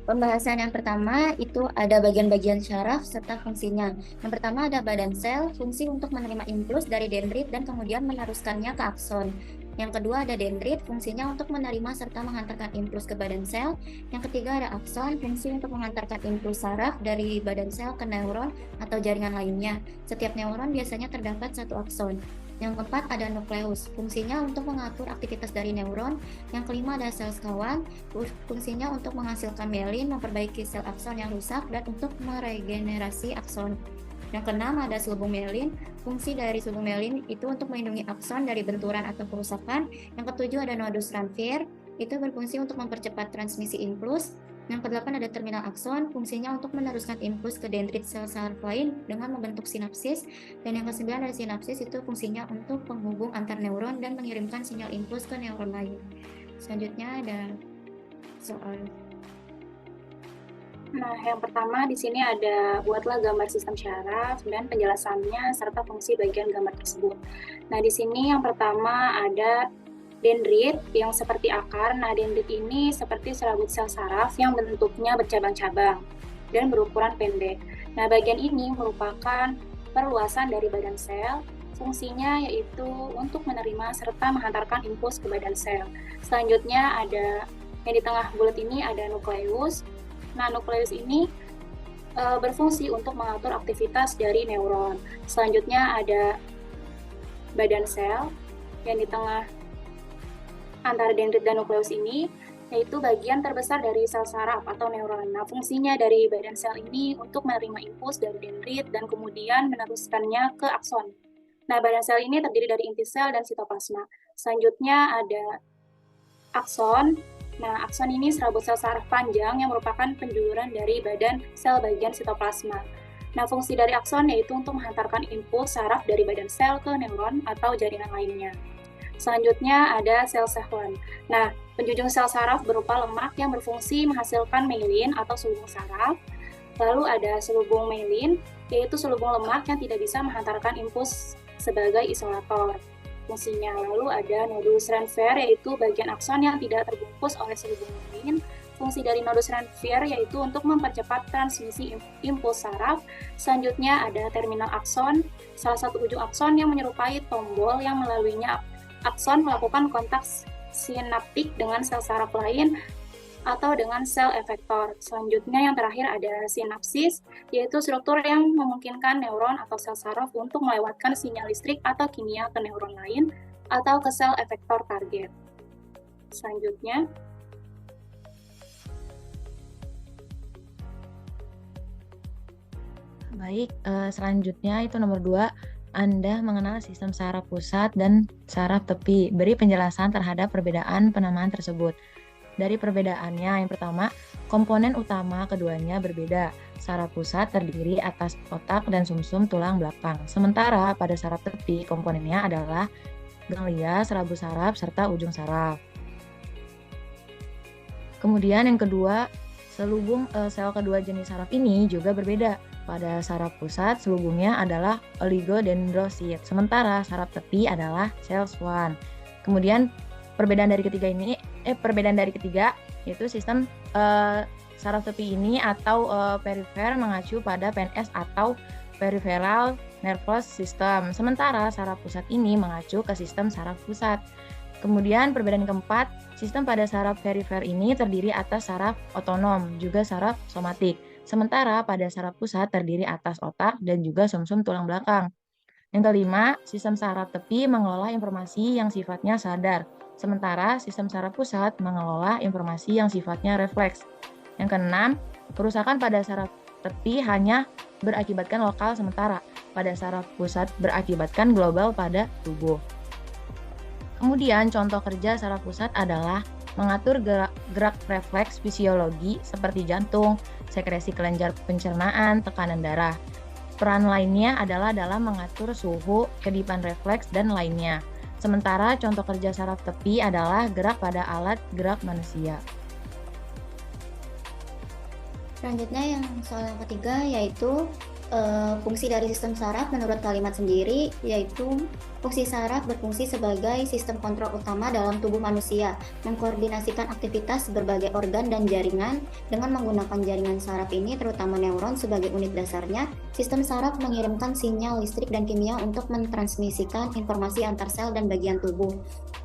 Pembahasan yang pertama itu ada bagian-bagian syaraf serta fungsinya. Yang pertama ada badan sel, fungsi untuk menerima impuls dari dendrit dan kemudian meneruskannya ke akson. Yang kedua ada dendrit, fungsinya untuk menerima serta mengantarkan impuls ke badan sel. Yang ketiga ada akson, fungsi untuk mengantarkan impuls saraf dari badan sel ke neuron atau jaringan lainnya. Setiap neuron biasanya terdapat satu akson. Yang keempat ada nukleus, fungsinya untuk mengatur aktivitas dari neuron. Yang kelima ada sel sekawan, fungsinya untuk menghasilkan mielin, memperbaiki sel akson yang rusak, dan untuk meregenerasi akson. Yang keenam ada selubung mielin. Fungsi dari selubung mielin itu untuk melindungi akson dari benturan atau kerusakan. Yang ketujuh ada nodus Ranvier, itu berfungsi untuk mempercepat transmisi impuls. Yang kedelapan ada terminal akson, fungsinya untuk meneruskan impuls ke dendrit sel saraf lain dengan membentuk sinapsis. Dan yang kesembilan ada sinapsis, itu fungsinya untuk penghubung antar neuron dan mengirimkan sinyal impuls ke neuron lain. Selanjutnya ada soal. Nah, yang pertama di sini ada buatlah gambar sistem syaraf dan penjelasannya serta fungsi bagian gambar tersebut. Nah, di sini yang pertama ada dendrit yang seperti akar. Nah, dendrit ini seperti serabut sel saraf yang bentuknya bercabang-cabang dan berukuran pendek. Nah, bagian ini merupakan perluasan dari badan sel. Fungsinya yaitu untuk menerima serta menghantarkan impuls ke badan sel. Selanjutnya ada yang di tengah bulat ini ada nukleus. Nah, nukleus ini berfungsi untuk mengatur aktivitas dari neuron. Selanjutnya ada badan sel yang di tengah antara dendrit dan nukleus ini, yaitu bagian terbesar dari sel saraf atau neuron. Nah, fungsinya dari badan sel ini untuk menerima impuls dari dendrit dan kemudian meneruskannya ke akson. Nah, badan sel ini terdiri dari inti sel dan sitoplasma. Selanjutnya ada akson. Nah, akson ini serabut sel saraf panjang yang merupakan penjuluran dari badan sel bagian sitoplasma. Nah, fungsi dari akson yaitu untuk menghantarkan impuls saraf dari badan sel ke neuron atau jaringan lainnya. Selanjutnya ada sel Schwann. Nah, penjunjung sel saraf berupa lemak yang berfungsi menghasilkan myelin atau selubung saraf. Lalu ada selubung myelin, yaitu selubung lemak yang tidak bisa menghantarkan impuls sebagai isolator fungsinya. Lalu ada nodus Ranvier, yaitu bagian akson yang tidak terbungkus oleh selubung myelin. Fungsi dari nodus Ranvier yaitu untuk mempercepat transmisi impuls saraf. Selanjutnya ada terminal akson, salah satu ujung akson yang menyerupai tombol yang melaluinya akson melakukan kontak sinaptik dengan sel saraf lain atau dengan sel efektor. Selanjutnya yang terakhir ada sinapsis, yaitu struktur yang memungkinkan neuron atau sel saraf untuk melewatkan sinyal listrik atau kimia ke neuron lain atau ke sel efektor target. Selanjutnya, Baik, selanjutnya itu nomor 2, Anda mengenal sistem saraf pusat dan saraf tepi. Beri penjelasan terhadap perbedaan penamaan tersebut. Dari perbedaannya, yang pertama, komponen utama keduanya berbeda. Saraf pusat terdiri atas otak dan sumsum tulang belakang. Sementara pada saraf tepi, komponennya adalah ganglia, serabut saraf, serta ujung saraf. Kemudian yang kedua, selubung sel kedua jenis saraf ini juga berbeda. Pada saraf pusat, selubungnya adalah oligodendrosit, sementara saraf tepi adalah sel Schwann. Kemudian perbedaan dari ketiga yaitu sistem saraf tepi ini atau perifer mengacu pada PNS atau peripheral nervous system, sementara saraf pusat ini mengacu ke sistem saraf pusat. Kemudian perbedaan keempat, sistem pada saraf perifer ini terdiri atas saraf otonom, juga saraf somatik. Sementara pada saraf pusat terdiri atas otak dan juga sumsum tulang belakang. Yang kelima, sistem saraf tepi mengelola informasi yang sifatnya sadar. Sementara sistem saraf pusat mengelola informasi yang sifatnya refleks. Yang keenam, kerusakan pada saraf tepi hanya berakibatkan lokal, sementara pada saraf pusat berakibatkan global pada tubuh. Kemudian contoh kerja saraf pusat adalah mengatur gerak refleks fisiologi seperti jantung, sekresi kelenjar pencernaan, tekanan darah. Peran lainnya adalah dalam mengatur suhu, kedipan refleks, dan lainnya. Sementara contoh kerja saraf tepi adalah gerak pada alat gerak manusia. Selanjutnya yang soal ketiga yaitu Fungsi dari sistem saraf menurut kalimat sendiri yaitu fungsi saraf berfungsi sebagai sistem kontrol utama dalam tubuh manusia, mengkoordinasikan aktivitas berbagai organ dan jaringan. Dengan menggunakan jaringan saraf ini, terutama neuron sebagai unit dasarnya, sistem saraf mengirimkan sinyal listrik dan kimia untuk mentransmisikan informasi antar sel dan bagian tubuh.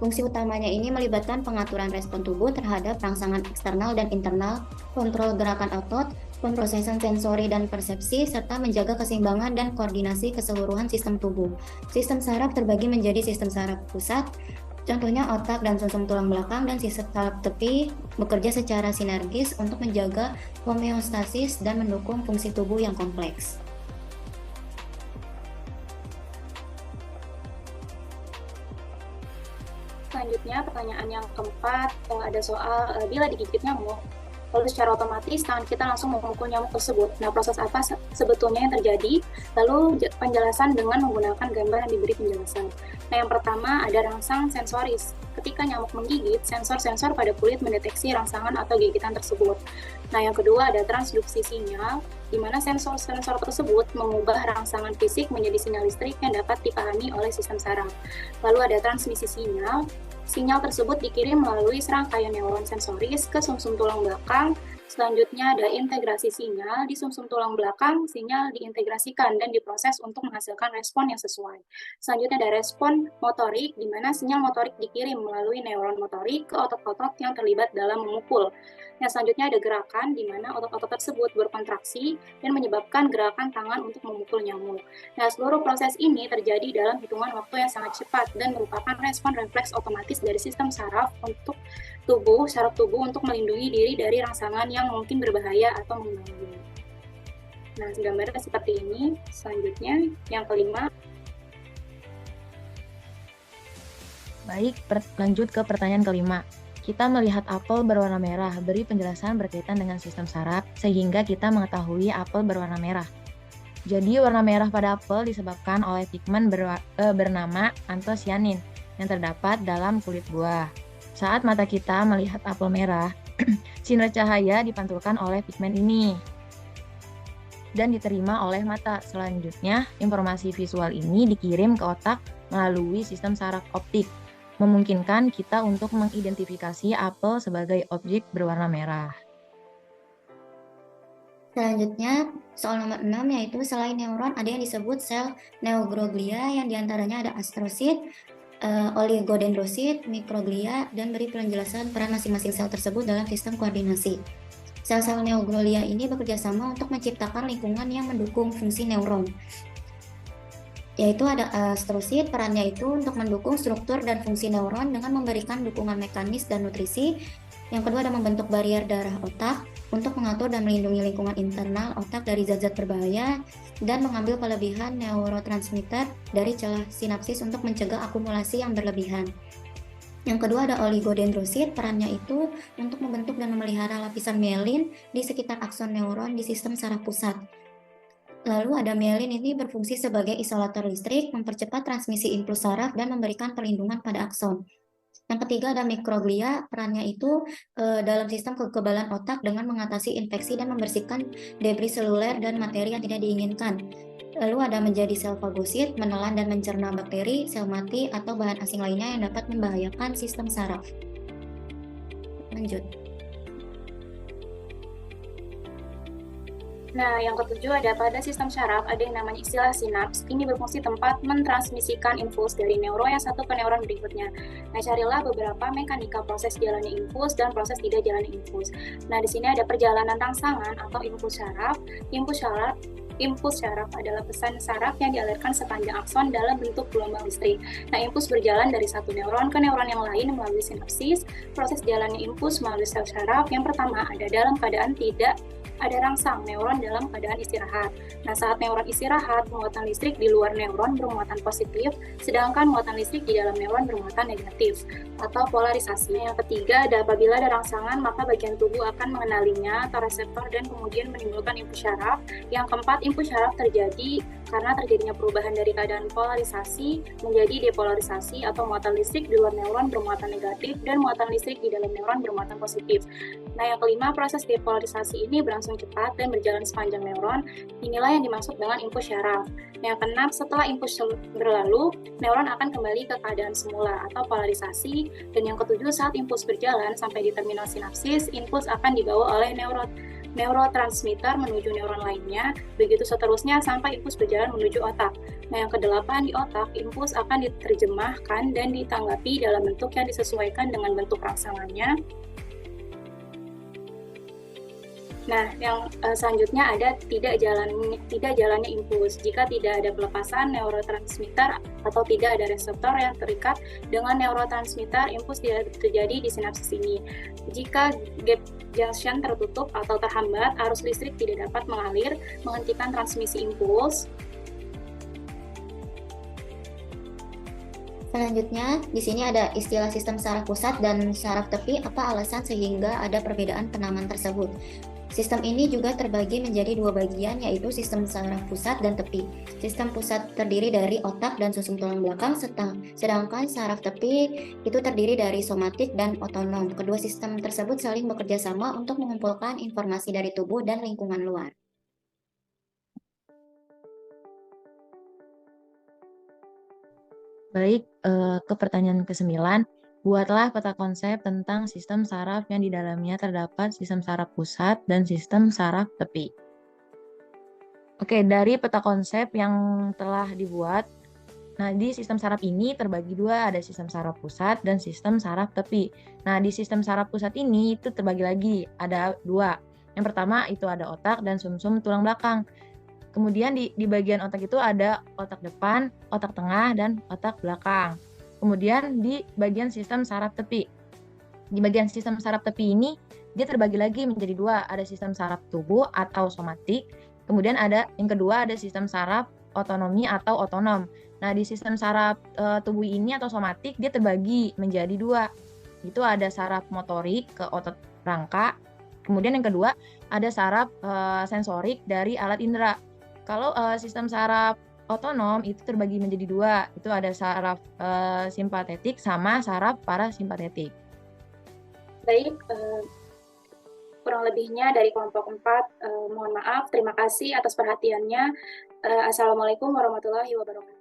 Fungsi utamanya ini melibatkan pengaturan respon tubuh terhadap rangsangan eksternal dan internal, kontrol gerakan otot, pemrosesan sensori dan persepsi, serta menjaga keseimbangan dan koordinasi keseluruhan sistem tubuh. Sistem saraf terbagi menjadi sistem saraf pusat, contohnya otak dan sumsum tulang belakang, dan sistem saraf tepi bekerja secara sinergis untuk menjaga homeostasis dan mendukung fungsi tubuh yang kompleks. Selanjutnya, pertanyaan yang keempat, ada soal bila digigit nyamuk, lalu secara otomatis tangan kita langsung memukul nyamuk tersebut. Nah, proses apa sebetulnya yang terjadi? Lalu penjelasan dengan menggunakan gambar yang diberi penjelasan. Nah, yang pertama ada rangsang sensoris. Ketika nyamuk menggigit, sensor-sensor pada kulit mendeteksi rangsangan atau gigitan tersebut. Nah, yang kedua ada transduksi sinyal, di mana sensor-sensor tersebut mengubah rangsangan fisik menjadi sinyal listrik yang dapat dipahami oleh sistem saraf. Lalu ada transmisi sinyal. Sinyal tersebut dikirim melalui serangkaian neuron sensoris ke sumsum tulang belakang. Selanjutnya ada integrasi sinyal. Di sumsum tulang belakang, sinyal diintegrasikan dan diproses untuk menghasilkan respon yang sesuai. Selanjutnya ada respon motorik, di mana sinyal motorik dikirim melalui neuron motorik ke otot-otot yang terlibat dalam memukul. Yang selanjutnya ada gerakan, di mana otot-otot tersebut berkontraksi dan menyebabkan gerakan tangan untuk memukul nyamuk. Nah, seluruh proses ini terjadi dalam hitungan waktu yang sangat cepat dan merupakan respon refleks otomatis dari sistem saraf tubuh untuk melindungi diri dari rangsangan yang mungkin berbahaya atau mengganggu. Nah, gambarnya seperti ini. Selanjutnya, yang kelima. Baik, lanjut ke pertanyaan kelima. Kita melihat apel berwarna merah, beri penjelasan berkaitan dengan sistem saraf, sehingga kita mengetahui apel berwarna merah. Jadi, warna merah pada apel disebabkan oleh pigmen bernama antosianin yang terdapat dalam kulit buah. Saat mata kita melihat apel merah, sinar cahaya dipantulkan oleh pigmen ini dan diterima oleh mata. Selanjutnya, informasi visual ini dikirim ke otak melalui sistem saraf optik, memungkinkan kita untuk mengidentifikasi apel sebagai objek berwarna merah. Selanjutnya, soal nomor 6 yaitu selain neuron ada yang disebut sel neuroglia yang diantaranya ada astrosit, oligodendrosit, mikroglia, dan beri penjelasan peran masing-masing sel tersebut dalam sistem koordinasi. Sel-sel neuroglia ini bekerja sama untuk menciptakan lingkungan yang mendukung fungsi neuron. Yaitu ada astrosit, perannya itu untuk mendukung struktur dan fungsi neuron dengan memberikan dukungan mekanis dan nutrisi. Yang kedua ada membentuk barier darah otak untuk mengatur dan melindungi lingkungan internal otak dari zat-zat berbahaya dan mengambil kelebihan neurotransmitter dari celah sinapsis untuk mencegah akumulasi yang berlebihan. Yang kedua ada oligodendrosit, perannya itu untuk membentuk dan memelihara lapisan mielin di sekitar akson neuron di sistem saraf pusat. Lalu ada mielin ini berfungsi sebagai isolator listrik, mempercepat transmisi impuls saraf dan memberikan perlindungan pada akson. Yang ketiga ada mikroglia, perannya itu dalam sistem kekebalan otak dengan mengatasi infeksi dan membersihkan debris seluler dan materi yang tidak diinginkan. Lalu ada menjadi sel fagosit, menelan dan mencerna bakteri, sel mati, atau bahan asing lainnya yang dapat membahayakan sistem saraf. Lanjut. Nah, yang ketujuh ada pada sistem saraf ada yang namanya istilah sinaps. Ini berfungsi tempat mentransmisikan impuls dari neuron yang satu ke neuron berikutnya. Nah, carilah beberapa mekanika proses jalannya impuls dan proses tidak jalannya impuls. Nah, di sini ada perjalanan rangsangan atau impuls saraf. Impuls saraf adalah pesan saraf yang dialirkan sepanjang akson dalam bentuk gelombang listrik. Nah, impuls berjalan dari satu neuron ke neuron yang lain melalui sinapsis. Proses jalannya impuls melalui sel saraf yang pertama ada dalam keadaan tidak ada rangsang neuron dalam keadaan istirahat. Nah, saat neuron istirahat, muatan listrik di luar neuron bermuatan positif, sedangkan muatan listrik di dalam neuron bermuatan negatif, atau polarisasi. Yang ketiga, apabila ada rangsangan, maka bagian tubuh akan mengenalinya atau reseptor dan kemudian menimbulkan impuls saraf. Yang keempat, impuls saraf terjadi karena terjadinya perubahan dari keadaan polarisasi menjadi depolarisasi atau muatan listrik di luar neuron bermuatan negatif dan muatan listrik di dalam neuron bermuatan positif. Nah, yang kelima, proses depolarisasi ini berlangsung cepat dan berjalan sepanjang neuron. Inilah yang dimaksud dengan impuls syaraf. Yang keenam, setelah impuls berlalu, neuron akan kembali ke keadaan semula atau polarisasi. Dan yang ketujuh, saat impuls berjalan sampai di terminal sinapsis, impuls akan dibawa oleh neurotransmitter menuju neuron lainnya, begitu seterusnya sampai impuls berjalan menuju otak. Nah, yang kedelapan, di otak, impuls akan diterjemahkan dan ditanggapi dalam bentuk yang disesuaikan dengan bentuk rangsangannya. Nah, yang selanjutnya ada tidak jalannya impuls. Jika tidak ada pelepasan neurotransmitter atau tidak ada reseptor yang terikat dengan neurotransmitter, impuls tidak terjadi di sinapsis ini. Jika gap junction tertutup atau terhambat, arus listrik tidak dapat mengalir, menghentikan transmisi impuls. Selanjutnya, di sini ada istilah sistem saraf pusat dan saraf tepi. Apa alasan sehingga ada perbedaan penamaan tersebut? Sistem ini juga terbagi menjadi dua bagian, yaitu sistem saraf pusat dan tepi. Sistem pusat terdiri dari otak dan susum tulang belakang, sedangkan saraf tepi itu terdiri dari somatik dan otonom. Kedua sistem tersebut saling bekerja sama untuk mengumpulkan informasi dari tubuh dan lingkungan luar. Baik, ke pertanyaan ke-9. Buatlah peta konsep tentang sistem saraf yang di dalamnya terdapat sistem saraf pusat dan sistem saraf tepi. Oke, dari peta konsep yang telah dibuat, nah di sistem saraf ini terbagi dua, ada sistem saraf pusat dan sistem saraf tepi. Nah, di sistem saraf pusat ini itu terbagi lagi, ada dua. Yang pertama itu ada otak dan sumsum tulang belakang. Kemudian di bagian otak itu ada otak depan, otak tengah, dan otak belakang. Kemudian di bagian sistem saraf tepi. Di bagian sistem saraf tepi ini, dia terbagi lagi menjadi dua. Ada sistem saraf tubuh atau somatik. Kemudian ada yang kedua, ada sistem saraf otonomi atau otonom. Nah, di sistem saraf tubuh ini atau somatik, dia terbagi menjadi dua. Itu ada saraf motorik ke otot rangka. Kemudian yang kedua, ada saraf sensorik dari alat indera. Kalau sistem saraf otonom itu terbagi menjadi dua, itu ada saraf simpatetik sama saraf parasimpatetik. Baik, kurang lebihnya dari kelompok 4, mohon maaf, terima kasih atas perhatiannya. Assalamualaikum warahmatullahi wabarakatuh.